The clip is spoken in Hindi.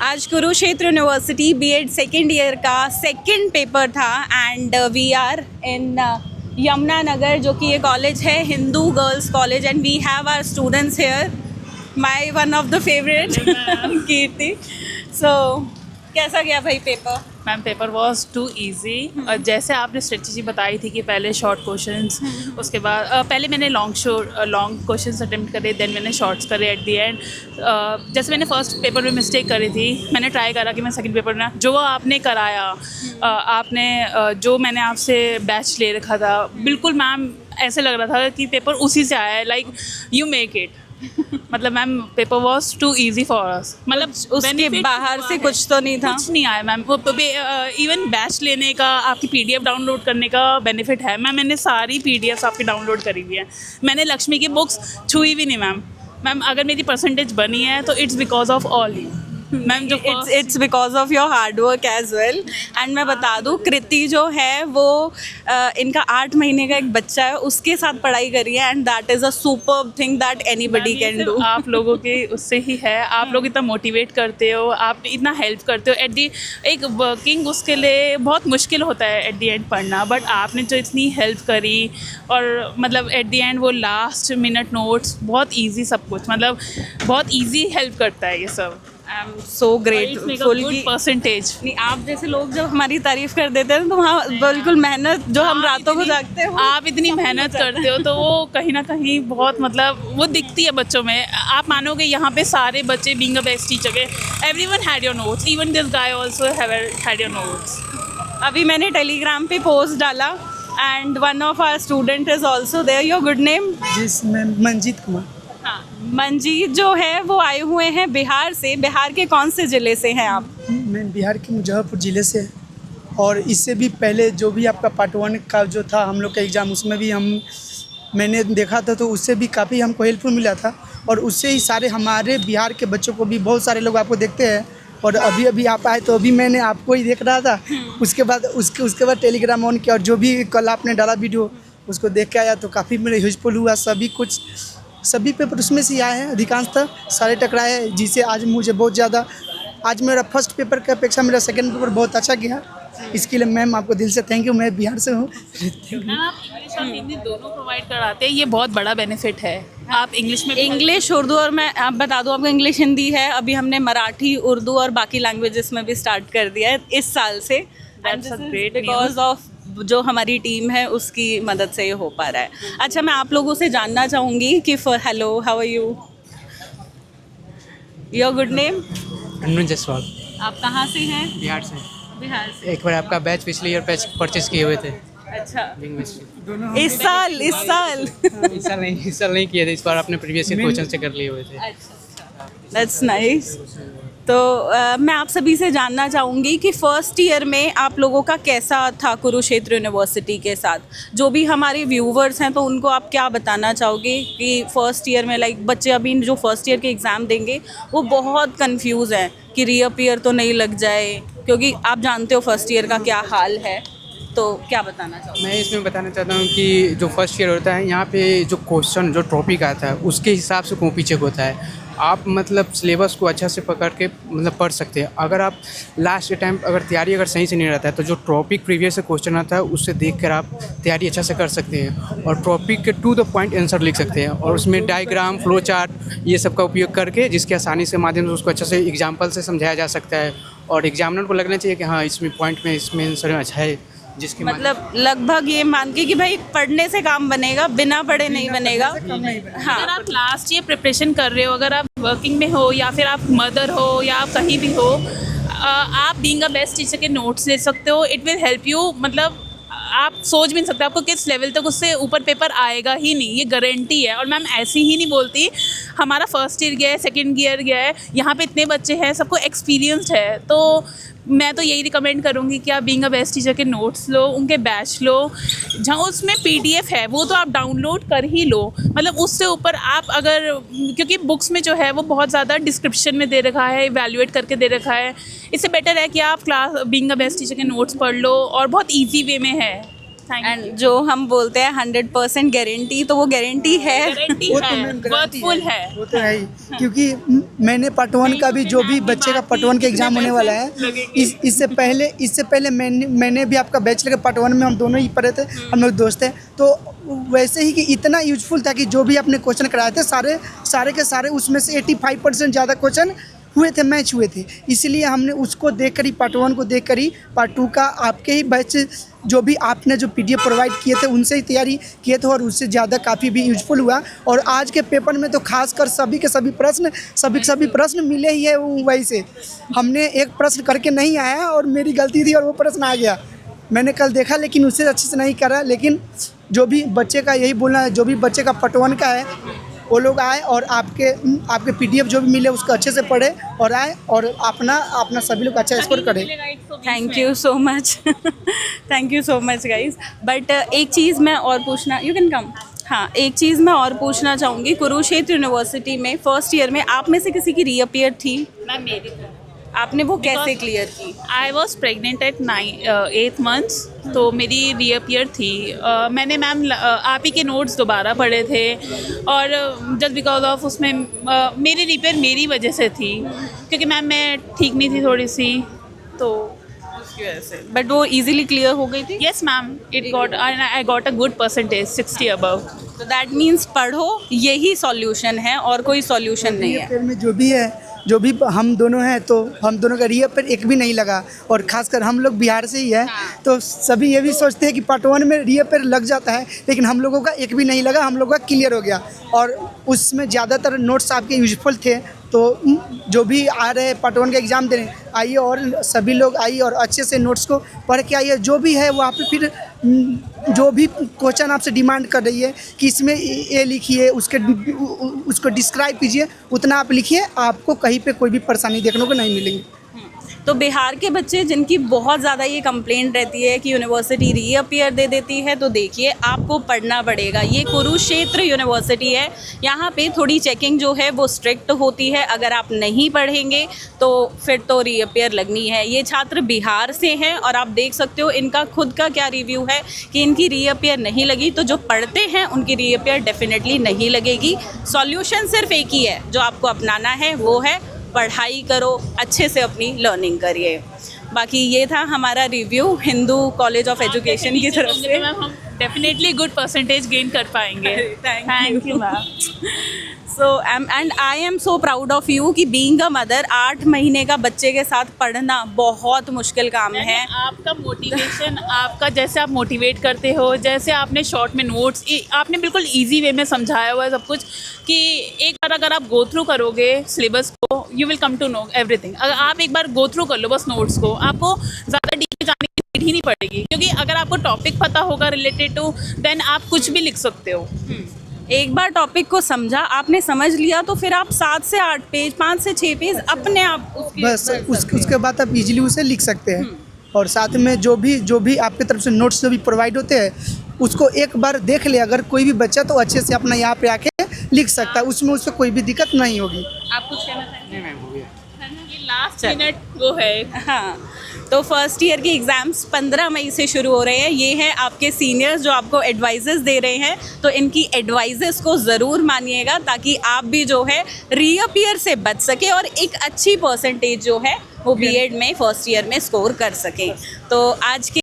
आज Kurukshetra university BEd second year का सेकेंड पेपर था and we are in Yamuna Nagar, जो कि ये कॉलेज है Hindu girls college, and we have our students here, my one of the favourite Kirti. So कैसा गया भाई पेपर? Ma'am paper was too easy. और जैसे आपने स्ट्रेटजी बताई थी कि पहले शॉर्ट क्वेश्चंस, उसके बाद पहले मैंने लॉन्ग क्वेश्चंस अटेम्प्ट करे, देन मैंने शॉर्ट्स करे एट दी एंड। जैसे मैंने फर्स्ट पेपर में मिस्टेक करी थी, मैंने ट्राई करा कि मैं सेकंड पेपर में जो आपने कराया, आपने जो मैंने आपसे बैच ले रखा था, बिल्कुल मैम ऐसे लग रहा था कि पेपर उसी से आया है, लाइक यू मेक इट। मतलब ma'am paper was too easy for us. मतलब उसके बाहर से कुछ तो नहीं था? कुछ नहीं आया मैम। इवन बैच लेने का, आपकी पीडीएफ डाउनलोड करने का बेनिफिट है मैम। मैंने सारी पीडीएफ आपकी डाउनलोड करी हुई है। मैंने लक्ष्मी की बुक्स छुई भी नहीं मैम। अगर मेरी परसेंटेज बनी है तो it's because of all you ma'am. जो it's because of your hard work as well. And मैं बता दूँ, कृति जो है वो इनका 8 महीने का एक बच्चा है, उसके साथ पढ़ाई करी है, and that is a superb thing that anybody can do. आप लोगों के उससे ही है। आप लोग इतना मोटिवेट करते हो, आप इतना हेल्प करते हो। एट दी एक वर्किंग उसके लिए बहुत मुश्किल होता है एट दी एंड पढ़ना, बट आपने जो इतनी हेल्प करी, और मतलब एट दी एंड वो लास्ट मिनट नोट्स, बहुत ईजी सब कुछ, मतलब बहुत ईजी हेल्प करता है ये सब। आई एम सो ग्रेटफुल की परसेंटेज नहीं, आप जैसे लोग जब हमारी तारीफ कर देते हैं तो वहाँ बिल्कुल मेहनत, जो हम रातों को जागते हैं, आप इतनी मेहनत करते हो तो वो कहीं ना कहीं बहुत, मतलब वो दिखती है बच्चों में। आप मानोगे यहाँ पे सारे बच्चे बीइंग अ बेस्ट टीचर के, everyone had your notes, even this guy also had your notes. अभी मैंने टेलीग्राम पे पोस्ट डाला and one of our student is also there. Your good name? जिस मैं मंजीत कुमार। हाँ, मंजीत जो है वो आए हुए हैं बिहार से। बिहार के कौन से ज़िले से हैं आप? मैं बिहार के मुजफ्फरपुर ज़िले से, और इससे भी पहले जो भी आपका पार्ट 1 का जो था हम लोग का एग्ज़ाम, उसमें भी मैंने देखा था, तो उससे भी काफ़ी हमको हेल्पफुल मिला था। और उससे ही सारे हमारे बिहार के बच्चों को भी, बहुत सारे लोग आपको देखते हैं, और अभी आप आए तो अभी मैंने आपको ही देख रहा था। उसके बाद टेलीग्राम ऑन किया, और जो भी कल आपने डाला वीडियो उसको देख के आया, तो काफ़ी मेरे यूजफुल हुआ। सभी पेपर उसमें से आए हैं, अधिकांशतः सारे टकराए हैं, जिससे आज मुझे बहुत ज़्यादा, आज मेरा फर्स्ट पेपर की अपेक्षा मेरा सेकंड पेपर बहुत अच्छा गया। इसके लिए मैम आपको दिल से थैंक यू। मैं बिहार से हूँ। मैम आप इंग्लिश और हिंदी दोनों प्रोवाइड कराते हैं, ये बहुत बड़ा बेनिफिट है। आप इंग्लिश में इंग्लिश, उर्दू, और मैं आप बता दूँ आपको इंग्लिश हिंदी है, अभी हमने मराठी, उर्दू और बाकी लैंग्वेजेस में भी स्टार्ट कर दिया है इस साल से। बिकॉज ऑफ जो हमारी टीम है उसकी मदद से ये हो पा रहा है। अच्छा, मैं आप लोगों से जानना चाहूँगी कि hello, how are you? Your good name? Anuj Jaiswal. आप कहाँ से हैं? बिहार से। बिहार से। एक बार आपका बैच पिछले ईयर परचेज किए हुए थे। अच्छा, लिंग्विस्टिक। इस साल इस साल नहीं किए थे, इस बार आपने प्रीवियस ईयर क्वेश्चन से कर लिए हुए थे। That's nice. तो मैं आप सभी से जानना चाहूँगी कि फ़र्स्ट ईयर में आप लोगों का कैसा था कुरुक्षेत्र यूनिवर्सिटी के साथ? जो भी हमारे व्यूवर्स हैं तो उनको आप क्या बताना चाहोगे कि फ़र्स्ट ईयर में, लाइक बच्चे अभी जो फर्स्ट ईयर के एग्ज़ाम देंगे वो बहुत कंफ्यूज हैं कि रीअपीयर तो नहीं लग जाए, क्योंकि आप जानते हो फर्स्ट ईयर का क्या हाल है, तो क्या बताना चाहोगे? मैं इसमें बताना चाहता हूँ कि जो फर्स्ट ईयर होता है, यहाँ पे जो क्वेश्चन, जो टॉपिक आता है उसके हिसाब से कॉपी चेक होता है। आप मतलब सिलेबस को अच्छा से पकड़ के मतलब पढ़ सकते हैं। अगर आप लास्ट टाइम अगर तैयारी अगर सही से नहीं रहता है, तो जो टॉपिक प्रीवियस से क्वेश्चन आता है उससे देखकर आप तैयारी अच्छा से कर सकते हैं, और टॉपिक के टू द पॉइंट आंसर लिख सकते हैं, और उसमें डायग्राम, फ्लो चार्ट ये सब का उपयोग करके, जिसके आसानी से माध्यम से उसको अच्छा से एग्जाम्पल से समझाया जा सकता है, और एग्जामिनर को लगना चाहिए कि हाँ इसमें पॉइंट में, इसमें आंसर अच्छा है, जिसके मतलब लगभग ये मान के कि भाई पढ़ने से काम बनेगा, बिना पढ़े नहीं बनेगा। हाँ, अगर आप लास्ट ईयर प्रिपरेशन कर रहे हो, अगर आप वर्किंग में हो या फिर आप मदर हो या आप कहीं भी हो, आप बीइंग अ बेस्ट टीचर के नोट्स ले सकते हो। It will help you. मतलब आप सोच भी नहीं सकते आपको किस लेवल तक उससे ऊपर पेपर आएगा ही नहीं, ये गारंटी है। और मैम ऐसी ही नहीं बोलती, हमारा फर्स्ट ईयर गया है, सेकेंड ईयर गया है, यहाँ पे इतने बच्चे हैं, सबको एक्सपीरियंस्ड है। तो मैं तो यही रिकमेंड करूँगी कि आप बीइंग अ बेस्ट टीचर के नोट्स लो, उनके बैच लो, जहाँ उसमें पीडीएफ है वो तो आप डाउनलोड कर ही लो। मतलब उससे ऊपर आप अगर, क्योंकि बुक्स में जो है वो बहुत ज़्यादा डिस्क्रिप्शन में दे रखा है, इवैल्यूएट करके दे रखा है। इससे बेटर है कि आप class being a best teacher के नोट्स पढ़ लो, और बहुत ईजी वे में है। Thank you. एंड जो हम बोलते हैं 100% गारंटी, तो वो गारंटी है। गारंटी वो तो है, मैम गारंटी वर्थफुल है। वो तो है ही, क्योंकि मैंने पार्ट 1 का भी जो भी बच्चे का पार्ट 1 का एग्जाम होने वाला है, इससे पहले मैंने भी आपका बैचलर का पार्ट 1 में हम दोनों ही पढ़े थे, हम लोग दोस्त हैं। तो वैसे ही कि इतना यूजफुल था कि जो भी आपने क्वेश्चन कराए थे सारे के सारे उसमें से 85% ज़्यादा क्वेश्चन हुए थे, मैच हुए थे। इसलिए हमने उसको देख कर ही पार्ट 1 को देख कर ही पार्ट 2 का आपके ही बैच जो भी आपने जो PDF प्रोवाइड किए थे उनसे ही तैयारी किए थे, और उससे ज़्यादा काफ़ी भी यूजफुल हुआ। और आज के पेपर में तो खासकर सभी के सभी प्रश्न मिले ही है। वही से हमने एक प्रश्न करके नहीं आया और मेरी गलती थी और वो प्रश्न आ गया। मैंने कल देखा लेकिन उससे अच्छे से नहीं करा। लेकिन जो भी बच्चे का यही बोलना है, जो भी बच्चे का पार्ट 1 का है वो लोग आए और आपके PDF जो भी मिले उसको अच्छे से पढ़े और आए और अपना सभी लोग अच्छा स्कोर करें। Thank you so much. Thank you so much guys. But एक चीज़ मैं और पूछना, यू कैन कम। हाँ, एक चीज़ मैं और पूछना चाहूँगी, कुरुक्षेत्र यूनिवर्सिटी में फर्स्ट ईयर में आप में से किसी की रीअपियर थी? मैम मेरी आपने वो कैसे क्लियर की? I was pregnant at 8 months, तो मेरी रीअपियर थी। मैंने मैम आप ही के नोट्स दोबारा पढ़े थे और जस्ट बिकॉज ऑफ उसमें मेरी रीअपियर मेरी वजह से थी, क्योंकि मैम मैं ठीक नहीं थी थोड़ी सी, तो उसकी वजह से। बट वो इजीली क्लियर हो गई थी? Yes ma'am, I got a good percentage 60 above। तो दैट मीन्स पढ़ो, यही सॉल्यूशन है और कोई सॉल्यूशन नहीं है। रीअपियर में जो भी हम दोनों हैं, तो हम दोनों का रीअपियर एक भी नहीं लगा, और खासकर हम लोग बिहार से ही है। तो सभी ये भी सोचते हैं कि पार्ट 1 में रीअपियर लग जाता है, लेकिन हम लोगों का एक भी नहीं लगा, हम लोगों का क्लियर हो गया। और उसमें ज़्यादातर नोट्स आपके यूजफुल थे। तो जो भी आ रहे हैं पार्ट 1 का एग्ज़ाम देने, आइए और सभी लोग आइए और अच्छे से नोट्स को पढ़ के आइए। जो भी है वो आप फिर जो भी क्वेश्चन आपसे डिमांड कर रही है कि इसमें ये लिखिए, उसको डिस्क्राइब कीजिए, उतना आप लिखिए, आपको कहीं पे कोई भी परेशानी देखने को नहीं मिलेगी। तो बिहार के बच्चे जिनकी बहुत ज़्यादा ये कंप्लेंट रहती है कि यूनिवर्सिटी रीअपियर दे देती है, तो देखिए आपको पढ़ना पड़ेगा। ये कुरुक्षेत्र यूनिवर्सिटी है, यहाँ पे थोड़ी चेकिंग जो है वो स्ट्रिक्ट होती है। अगर आप नहीं पढ़ेंगे तो फिर तो रीअपियर लगनी है। ये छात्र बिहार से हैं और आप देख सकते हो इनका खुद का क्या रिव्यू है कि इनकी रीअपियर नहीं लगी। तो जो पढ़ते हैं उनकी रीअपियर डेफिनेटली नहीं लगेगी। सॉल्यूशन सिर्फ एक ही है जो आपको अपनाना है, वो है पढ़ाई करो, अच्छे से अपनी लर्निंग करिए। बाकी ये था हमारा review Hindu college of education की तरफ से। मैम हम डेफिनेटली गुड परसेंटेज गेन कर पाएंगे। Thank you ma'am. So and I am so proud of you कि बीइंग अ मदर 8 महीने का बच्चे के साथ पढ़ना बहुत मुश्किल काम है। आपका मोटिवेशन, आपका जैसे आप मोटिवेट करते हो, जैसे आपने शॉर्ट में नोट्स, आपने बिल्कुल इजी वे में समझाया हुआ है सब कुछ, कि एक बार अगर आप गो थ्रू करोगे सिलेबस को, you will come to know everything. अगर आप एक बार गो थ्रू कर लो बस नोट्स को, आपको ज़्यादा डीप जाने की नीड ही नहीं पड़ेगी, क्योंकि अगर आपको टॉपिक पता होगा रिलेटेड टू, देन आप कुछ भी लिख सकते हो। एक बार टॉपिक को समझा, आपने समझ लिया, तो फिर आप 7 से 8 पेज, 5 से 6 पेज अपने आप बस उसके बाद आप इजीली उसे लिख सकते हैं। और साथ में जो भी आपकी तरफ से नोट्स जो भी प्रोवाइड होते हैं उसको एक बार देख ले अगर कोई भी बच्चा, तो अच्छे से अपना यहाँ पे आके लिख सकता है, उसमें उससे कोई भी दिक्कत नहीं होगी। आप कुछ कहना चाहेंगे? नहीं मैम, हो गया। ये लास्ट मिनट वो है। हाँ, तो फर्स्ट ईयर के एग्ज़ाम्स 15 मई से शुरू हो रहे हैं। ये हैं आपके सीनियर्स जो आपको एडवाइजेस दे रहे हैं, तो इनकी एडवाइजेस को ज़रूर मानिएगा ताकि आप भी जो है रीअपियर से बच सके और एक अच्छी परसेंटेज जो है वो बीएड में फर्स्ट ईयर में स्कोर कर सकें। तो आज के